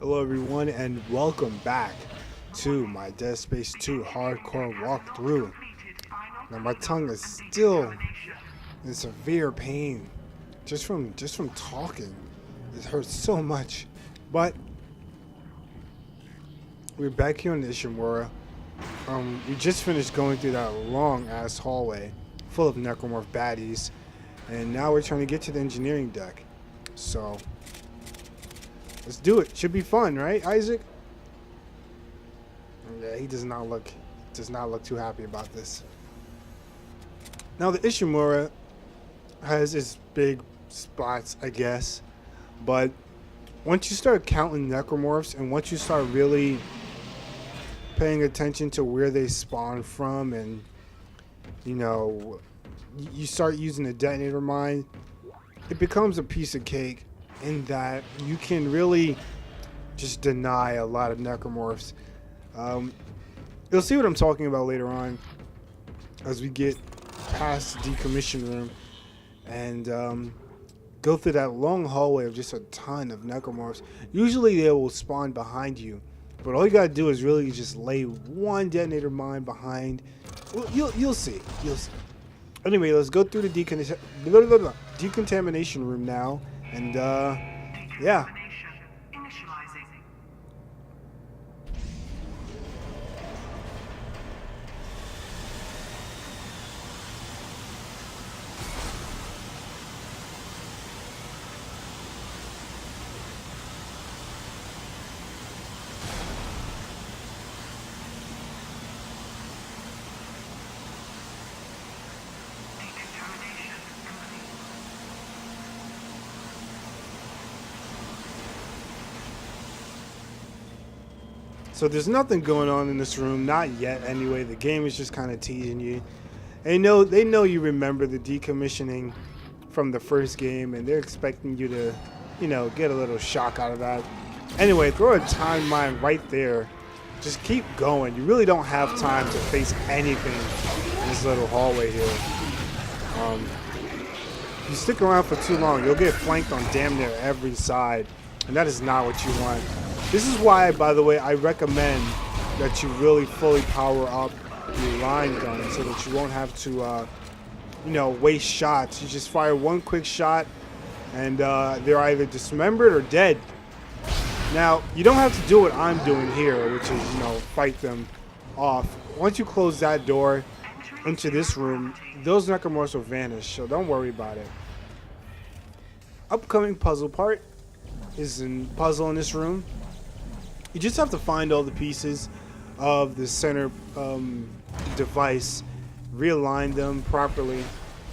Hello everyone and welcome back to my Dead Space 2 hardcore walkthrough. Now my tongue is still in severe pain just from talking. It hurts so much. But we're back here in Ishimura. We just finished going through that long ass hallway full of necromorph baddies, and now we're trying to get to the engineering deck. So let's do it. Should be fun, right, Isaac? Yeah, he does not look too happy about this. Now the Ishimura has its big spots, I guess, but once you start counting necromorphs and once you start really paying attention to where they spawn from, and you start using the detonator mine, it becomes a piece of cake in that you can really just deny a lot of necromorphs. You'll see what I'm talking about later on as we get past the decommission room and go through that long hallway of just a ton of necromorphs. Usually they will spawn behind you, but all you gotta do is really just lay one detonator mine behind. Well, you'll see. Anyway, let's go through the decontamination room now. And yeah. So there's nothing going on in this room, not yet anyway. The game is just kind of teasing you. They know you remember the decommissioning from the first game, and they're expecting you to, get a little shock out of that. Anyway, throw a time mine right there. Just keep going. You really don't have time to face anything in this little hallway here. If you stick around for too long, you'll get flanked on damn near every side, and that is not what you want. This is why, by the way, I recommend that you really fully power up your line gun so that you won't have to, waste shots. You just fire one quick shot, and they're either dismembered or dead. Now, you don't have to do what I'm doing here, which is, fight them off. Once you close that door into this room, those necromorphs will vanish, so don't worry about it. Upcoming puzzle part is a puzzle in this room. You just have to find all the pieces of the center device, realign them properly,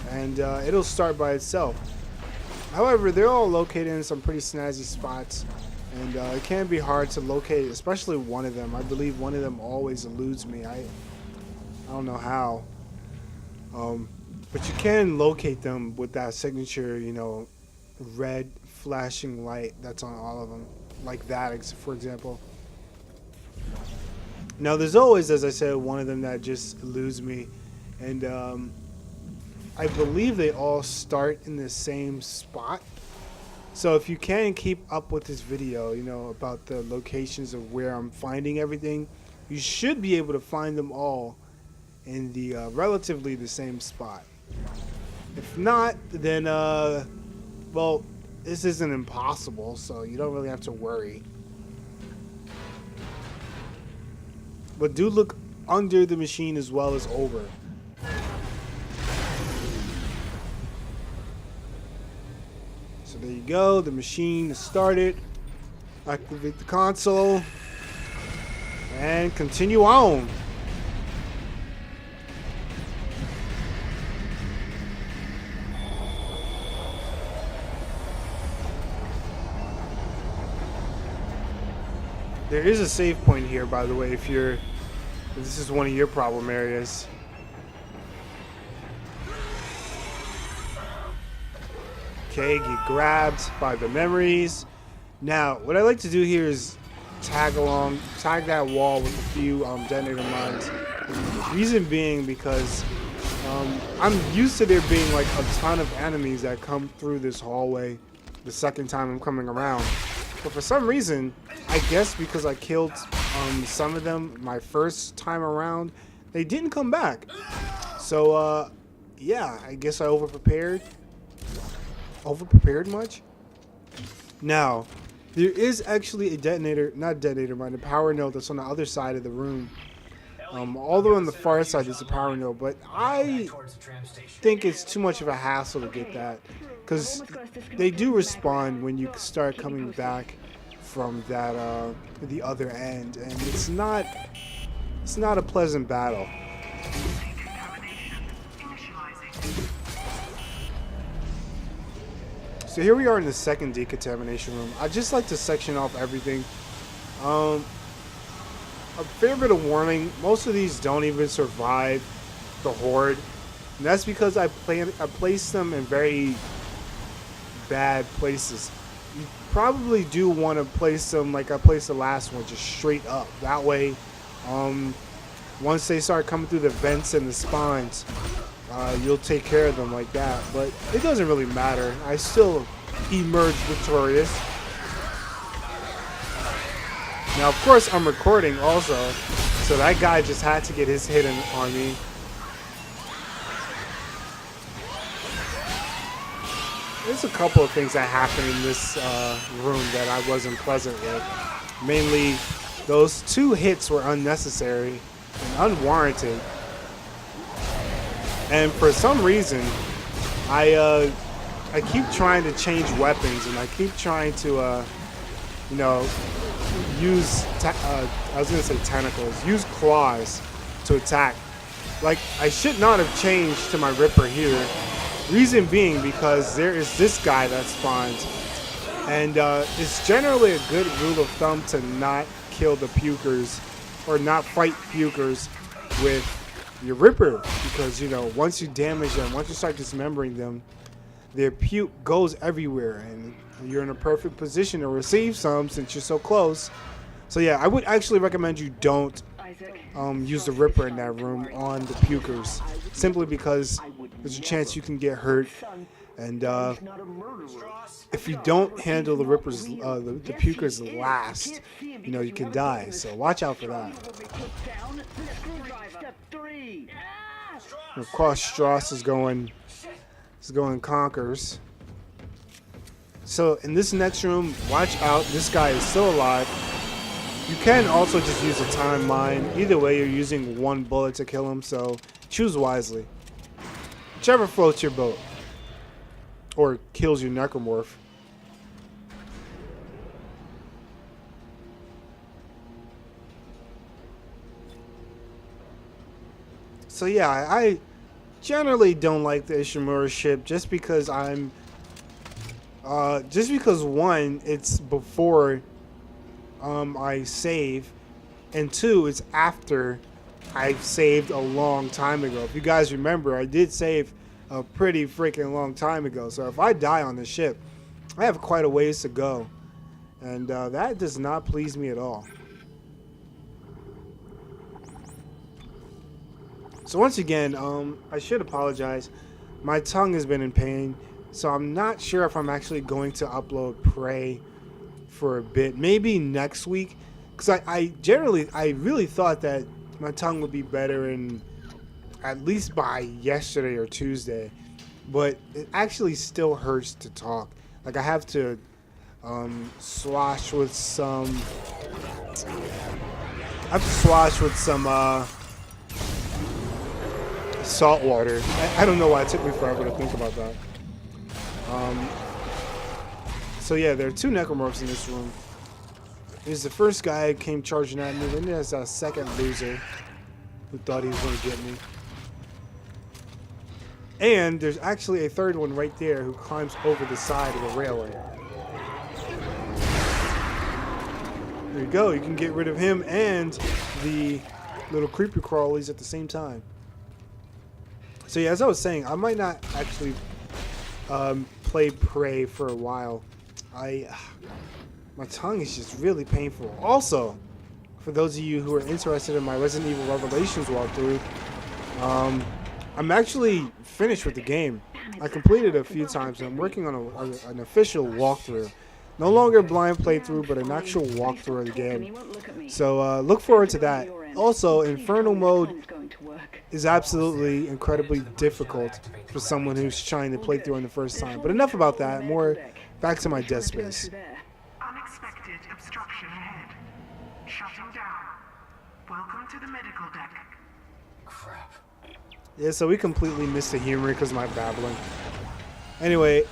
and it'll start by itself. However, they're all located in some pretty snazzy spots, and it can be hard to locate, especially one of them. I believe one of them always eludes me. I don't know how, but you can locate them with that signature, red flashing light that's on all of them, like that, for example. Now there's always, as I said, one of them that just eludes me, and I believe they all start in the same spot. So if you can keep up with this video, about the locations of where I'm finding everything, you should be able to find them all in the relatively the same spot. If not, then well, this isn't impossible, so you don't really have to worry. But do look under the machine as well as over. So there you go. The machine is started. Activate the console. And continue on. There is a save point here, by the way, if this is one of your problem areas. Okay, get grabbed by the memories. Now, what I like to do here is tag that wall with a few detonator mines. Reason being because I'm used to there being like a ton of enemies that come through this hallway the second time I'm coming around. But for some reason, I guess because I killed some of them my first time around, they didn't come back. So, yeah, I guess I overprepared. Overprepared much? Now, there is actually a detonator, not detonator, mind, a power node that's on the other side of the room. Although on the far side there's a power node, but I think it's too much of a hassle to get that, because they do respawn when you start coming back from that the other end, and it's not a pleasant battle. So here we are in the second decontamination room. I just like to section off everything. A fair bit of warning, most of these don't even survive the horde, and that's because I placed them in very bad places. You probably do want to place them like I placed the last one, just straight up. That way, once they start coming through the vents and the spawns, you'll take care of them like that. But it doesn't really matter. I still emerge victorious. Now, of course, I'm recording also, so that guy just had to get his hit on me. There's a couple of things that happened in this room that I wasn't pleasant with. Mainly, those 2 hits were unnecessary and unwarranted. And for some reason, I keep trying to change weapons, and I keep trying to, you know, use, I was going to say tentacles, use claws to attack. Like, I should not have changed to my Ripper here. Reason being because there is this guy that spawns. And it's generally a good rule of thumb to not kill the pukers, or not fight pukers with your Ripper. Because, you know, once you damage them, once you start dismembering them, their puke goes everywhere. And you're in a perfect position to receive some since you're so close. So yeah, I would actually recommend you don't use the Ripper in that room on the pukers, simply because there's a chance you can get hurt, and if you don't handle the Rippers, the pukers last, you know, you can die. So watch out for that. And of course, Strauss is going conkers. So in this next room, watch out. This guy is still alive. You can also just use a time mine. Either way, you're using 1 bullet to kill him, so choose wisely. Whichever floats your boat. Or kills your necromorph. So yeah, I generally don't like the Ishimura ship just because one, it's before I save, and 2, it's after I've saved a long time ago. If you guys remember, I did save a pretty freaking long time ago. So if I die on the ship, I have quite a ways to go, and that does not please me at all. So once again, I should apologize. My tongue has been in pain, so I'm not sure if I'm actually going to upload Prey for a bit, maybe next week, because I really thought that my tongue would be better in at least by yesterday or Tuesday, but it actually still hurts to talk. Like, I have to slosh with some salt water. I don't know why it took me forever to think about that. So yeah, there are 2 necromorphs in this room. Here's the first guy who came charging at me. Then there's a second loser who thought he was going to get me. And there's actually a third one right there who climbs over the side of the railway. There you go. You can get rid of him and the little creepy crawlies at the same time. So yeah, as I was saying, I might not actually play Prey for a while. My tongue is just really painful. Also, for those of you who are interested in my Resident Evil Revelations walkthrough, I'm actually finished with the game. I completed it a few times, and I'm working on an official walkthrough. No longer a blind playthrough, but an actual walkthrough of the game. So look forward to that. Also, Inferno mode is absolutely incredibly difficult for someone who's trying to play through on the first time. But enough about that. More back to my Dead Space. Unexpected obstruction ahead. Shutting down. Welcome to the medical deck. Crap. Yeah, so we completely missed the humor because of my babbling. Anyway,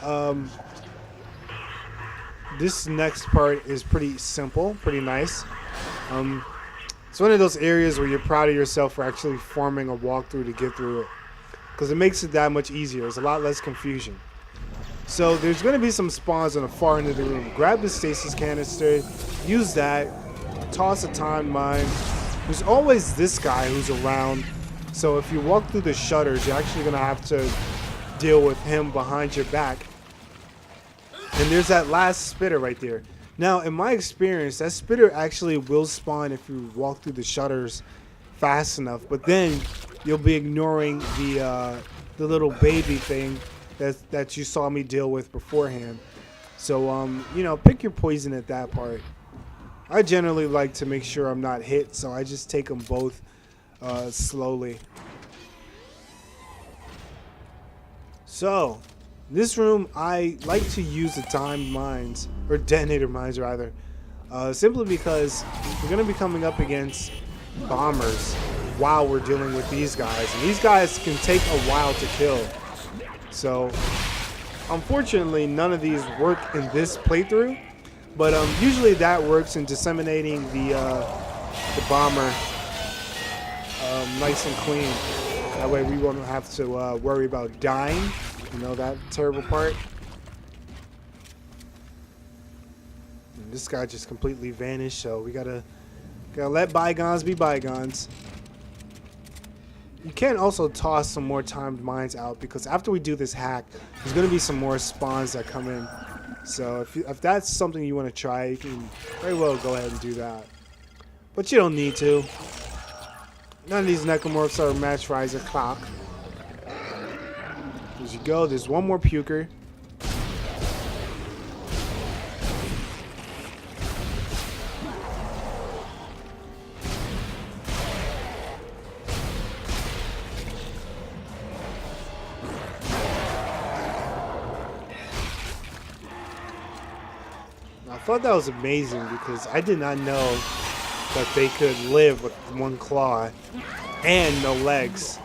this next part is pretty simple, pretty nice. It's one of those areas where you're proud of yourself for actually forming a walkthrough to get through it, because it makes it that much easier. There's a lot less confusion. So there's going to be some spawns on the far end of the room. Grab the stasis canister, use that, toss a time mine. There's always this guy who's around. So if you walk through the shutters, you're actually going to have to deal with him behind your back. And there's that last spitter right there. Now, in my experience, that spitter actually will spawn if you walk through the shutters fast enough. But then you'll be ignoring the little baby thing that you saw me deal with beforehand. So, you know, pick your poison at that part. I generally like to make sure I'm not hit, so I just take them both slowly. So, this room, I like to use the timed mines, or detonator mines rather, simply because we're going to be coming up against bombers while we're dealing with these guys. And these guys can take a while to kill. So, unfortunately, none of these work in this playthrough, but usually that works in disseminating the bomber nice and clean. That way we won't have to worry about dying. You know, that terrible part. And this guy just completely vanished, so we gotta let bygones be bygones. You can also toss some more timed mines out, because after we do this hack, there's gonna be some more spawns that come in. So if that's something you want to try, you can very well go ahead and do that. But you don't need to. None of these necromorphs are match rise or clock. As you go, there's one more puker. I thought that was amazing because I did not know that they could live with one claw and no legs.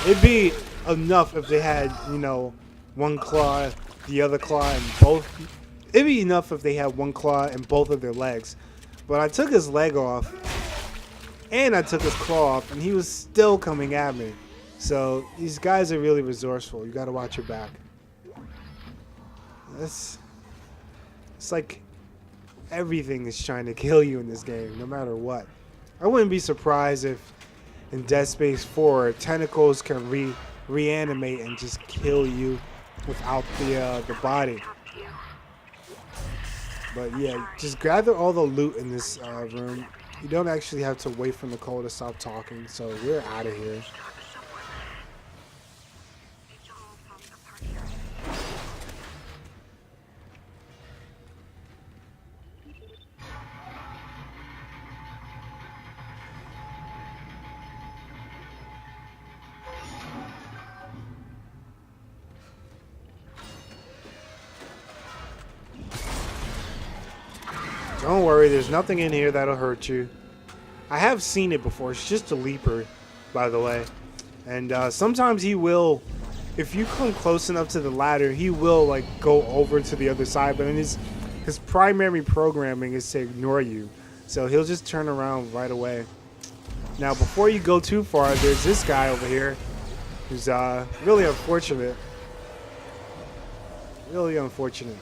It'd be enough if they had, you know, one claw, the other claw, and both. It'd be enough if they had one claw and both of their legs. But I took his leg off and I took his claw off, and he was still coming at me. So these guys are really resourceful. You gotta watch your back. It's like everything is trying to kill you in this game, no matter what. I wouldn't be surprised if in Dead Space 4 tentacles can reanimate and just kill you without the body. But yeah, just gather all the loot in this room. You don't actually have to wait for Nicole to stop talking, so we're out of here. Don't worry, there's nothing in here that'll hurt you. I have seen it before. It's just a leaper, by the way. And sometimes he will, if you come close enough to the ladder, he will like go over to the other side. But his primary programming is to ignore you. So he'll just turn around right away. Now, before you go too far, there's this guy over here who's really unfortunate. Really unfortunate.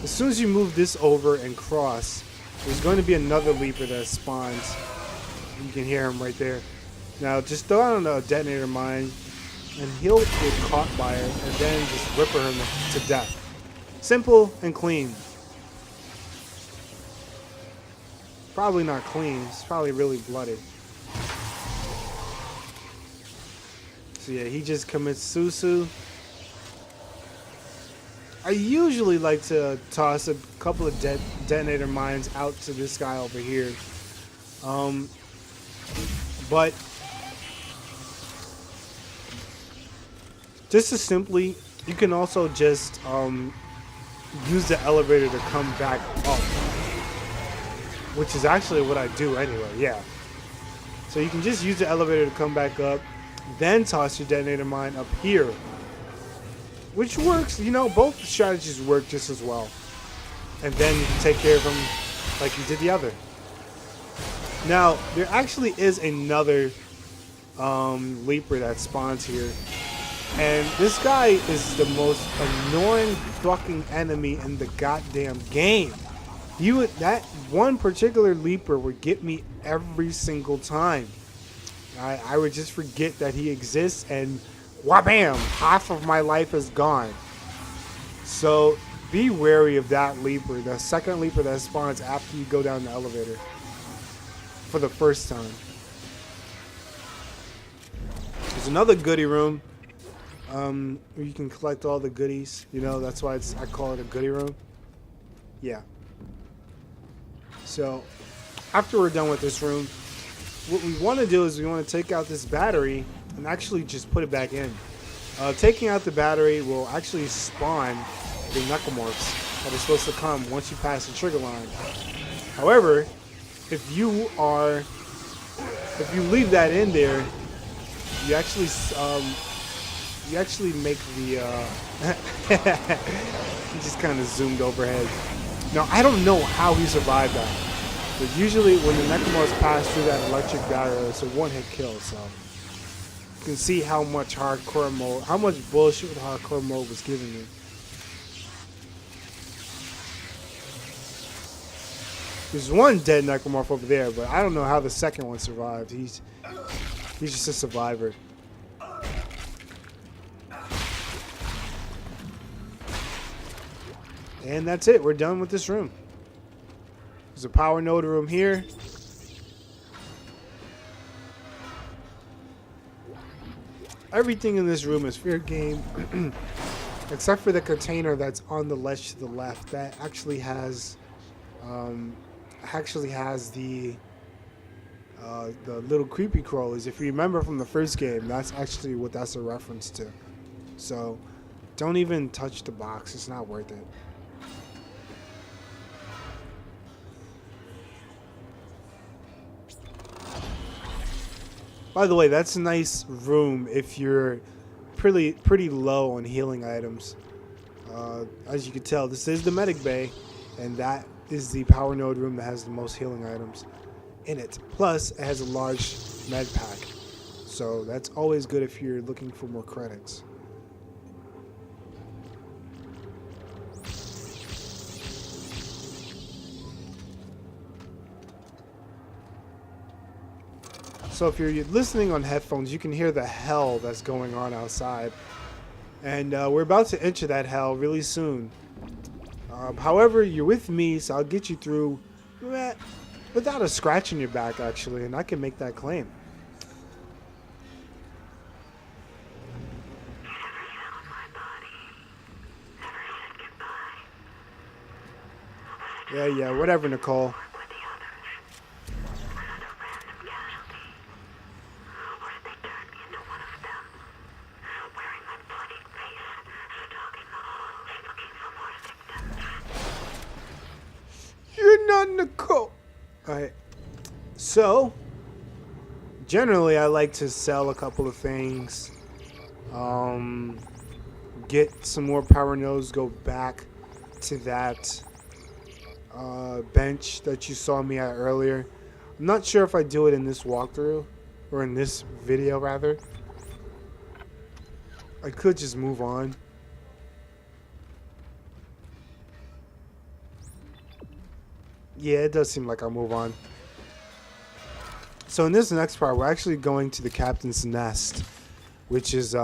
As soon as you move this over and cross, there's going to be another leaper that spawns. You can hear him right there. Now, just throw out a detonator mine, and he'll get caught by it, and then just ripper him to death. Simple and clean. Probably not clean. It's probably really bloody. So yeah, he just commits susu. I usually like to toss a couple of detonator mines out to this guy over here. But just as simply, you can also just use the elevator to come back up, which is actually what I do anyway. Yeah. So you can just use the elevator to come back up, then toss your detonator mine up here, which works. You know, both strategies work just as well. And then you can take care of them like you did the other. Now, there actually is another leaper that spawns here. And this guy is the most annoying fucking enemy in the goddamn game. That one particular leaper would get me every single time. I would just forget that he exists, and wham, half of my life is gone. So be wary of that leaper, the second leaper that spawns after you go down the elevator for the first time. There's another goodie room where you can collect all the goodies. You know, that's why I call it a goodie room. Yeah. So after we're done with this room, what we want to do is we want to take out this battery and actually just put it back in. Taking out the battery will actually spawn the necromorphs that are supposed to come once you pass the trigger line. However, if you leave that in there, you actually make the he just kind of zoomed overhead. Now, I don't know how he survived that, but usually when the necromorphs pass through that electric barrier, it's a one-hit kill. So you can see how much hardcore mode, how much bullshit with hardcore mode was giving me. There's one dead necromorph over there, but I don't know how the second one survived. He's just a survivor. And that's it. We're done with this room. There's a power node room here. Everything in this room is fair game, except for the container that's on the ledge to the left. That actually has the little creepy crawlers. If you remember from the first game, that's actually what that's a reference to. So don't even touch the box. It's not worth it. By the way, that's a nice room if you're pretty low on healing items. As you can tell, this is the medic bay, and that is the power node room that has the most healing items in it. Plus, it has a large med pack, so that's always good if you're looking for more credits. So if you're listening on headphones, you can hear the hell that's going on outside. And we're about to enter that hell really soon. However, you're with me, so I'll get you through without a scratch in your back, actually, and I can make that claim. Yeah, whatever, Nicole. Nicole. Alright. So, generally I like to sell a couple of things. Get some more power nodes, go back to that bench that you saw me at earlier. I'm not sure if I do it in this walkthrough, or in this video rather. I could just move on. Yeah, it does seem like I'll move on. So in this next part, we're actually going to the captain's nest, which is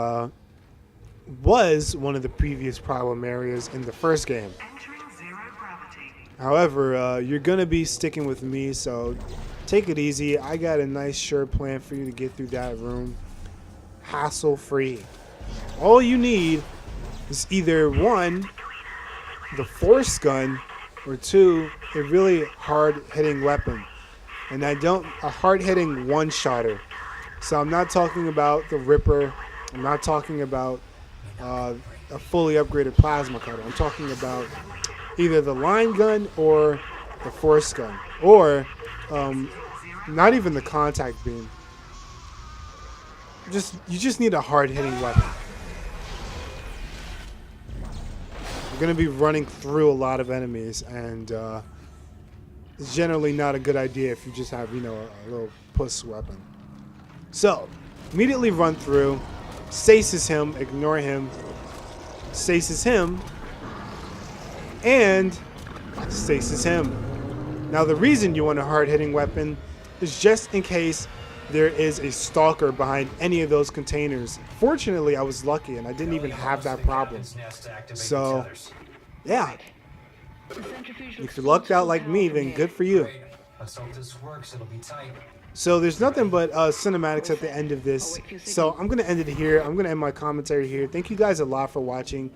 was one of the previous problem areas in the first game. Entering zero gravity. However, you're gonna be sticking with me, so take it easy. I got a nice sure plan for you to get through that room, hassle-free. All you need is either one, the force gun, or 2, a really hard-hitting weapon. And a hard-hitting one-shotter. So I'm not talking about the Ripper. I'm not talking about a fully upgraded plasma cutter. I'm talking about either the line gun or the force gun, or not even the contact beam. You just need a hard-hitting weapon. You're gonna be running through a lot of enemies, and it's generally not a good idea if you just have, you know, a little puss weapon. So immediately run through, stasis him, ignore him, stasis him, and stasis him. Now the reason you want a hard-hitting weapon is just in case there is a stalker behind any of those containers. Fortunately, I was lucky and I didn't even have that problem. So, yeah. If you lucked out like me, then good for you. Let's hope this works. It'll be tight. So there's nothing but cinematics at the end of this. So I'm going to end it here. I'm going to end my commentary here. Thank you guys a lot for watching.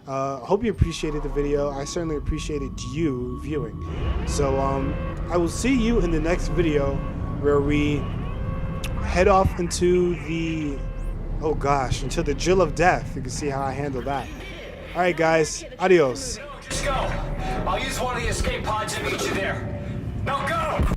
Hope you appreciated the video. I certainly appreciated you viewing. So I will see you in the next video where we head off into the, oh gosh, into the Drill of Death. You can see how I handle that. Alright guys, adios. Let's go. I'll use one of the escape pods and meet you there. Now go!